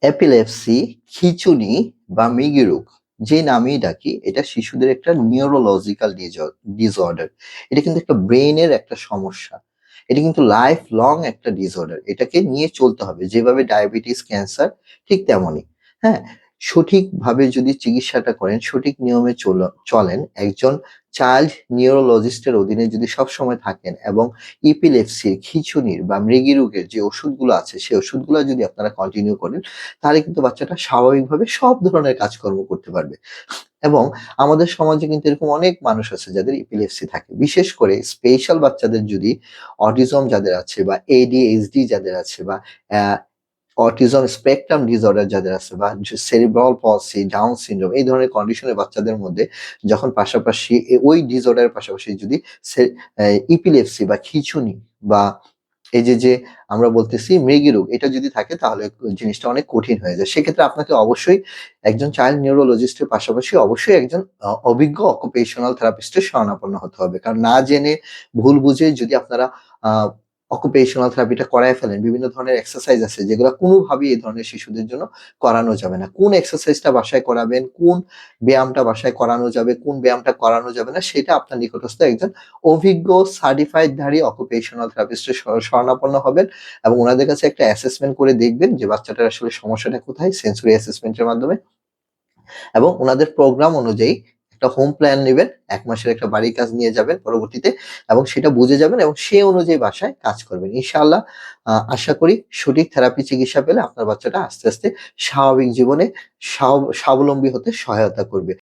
Epilepsy, খিঁচুনি বা মৃগী রোগ যে নামেই ডাকি, এটা শিশুদের একটা নিউরোলজিক্যাল ডিসঅর্ডার। এটা কিন্তু একটা ব্রেইনের একটা সমস্যা। এটা কিন্তু লাইফ লং একটা ডিসঅর্ডার। এটাকে নিয়ে চলতে হবে। যেভাবে ডায়াবেটিস, ক্যান্সার ঠিক তেমনই। হ্যাঁ? সঠিকভাবে যদি চিকিৎসাটা করেন, সঠিক নিয়মে চলেন, একজন চাইল্ড নিউরোলজিস্টের অধীনে যদি সবসময় থাকেন এবং এপিলেপসির, খিঁচুনির বা মৃগী রোগের যে ওষুধগুলো আছে, সেই ওষুধগুলো যদি আপনারা কন্টিনিউ করেন, তাহলে কিন্তু বাচ্চাটা স্বাভাবিকভাবে সব ধরনের কাজকর্ম করতে পারবে। এবং আমাদের সমাজে কিন্তু এরকম অনেক মানুষ আছে যাদের এপিলেপসি থাকে। বিশেষ করে স্পেশাল বাচ্চাদের যদি অটিজম যাদের আছে বা ADHD যাদের আছে বা অ্যা অটিজম স্পেকট্রাম ডিসঅর্ডার যাদের আছে বা সেরিব্রাল পলসি, ডাউন সিনড্রোম এই ধরনের কন্ডিশনের বাচ্চাদের মধ্যে যখন পাশাপাশি ওই ডিসঅর্ডারের পাশাপাশি যদি সে এপিলেপসি বা খিঁচুনি বা এই যে আমরা বলতেছি মৃগী রোগ এটা যদি থাকে তাহলে জিনিসটা অনেক কঠিন হয়ে যায়। সেক্ষেত্রে আপনাকে অবশ্যই একজন চাইল্ড নিউরোলজিস্টের পাশাপাশি অবশ্যই একজন অভিজ্ঞ অকুপেশনাল থেরাপিস্টের শরণাপন্ন হতে হবে। কারণ না জেনে ভুল বুঝে যদি আপনারা আ অকুপেশনাল থেরাপিটা করায় ফেলেন, বিভিন্ন ধরনের এক্সারসাইজ আছে যেগুলা কোনোভাবেই এই ধরনের শিশুদের জন্য করানো যাবে না। কোন এক্সারসাইজটা বাসায় করাবেন, কোন ব্যায়ামটা বাসায় করানো যাবে, কোন ব্যায়ামটা করানো যাবে না সেটা আপনার নিকটস্থ একজন অভিজ্ঞ সার্টিফাইড ধারী অকুপেশনাল থেরাপিস্টের শরণাপন্ন হবেন এবং উনাদের কাছে একটা অ্যাসেসমেন্ট করে দেখবেন যে বাচ্চাটার আসলে সমস্যাটা কোথায় সেন্সরি অ্যাসেসমেন্টের মাধ্যমে এবং উনাদের প্রোগ্রাম অনুযায়ী একটা হোম প্ল্যান নিবেন। ১ মাসের একটা বাড়ির কাজ নিয়ে যাবেন পরবর্তীতে এবং সেটা বুঝে যাবেন এবং সে অনুযায়ী বাসায় কাজ করবেন। ইনশাআল্লাহ আশা করি সঠিক থেরাপি চিকিৎসা পেলে আপনার বাচ্চাটা আস্তে, আস্তে স্বাভাবিক জীবনে স্বাবলম্বী হতে সহায়তা করবে।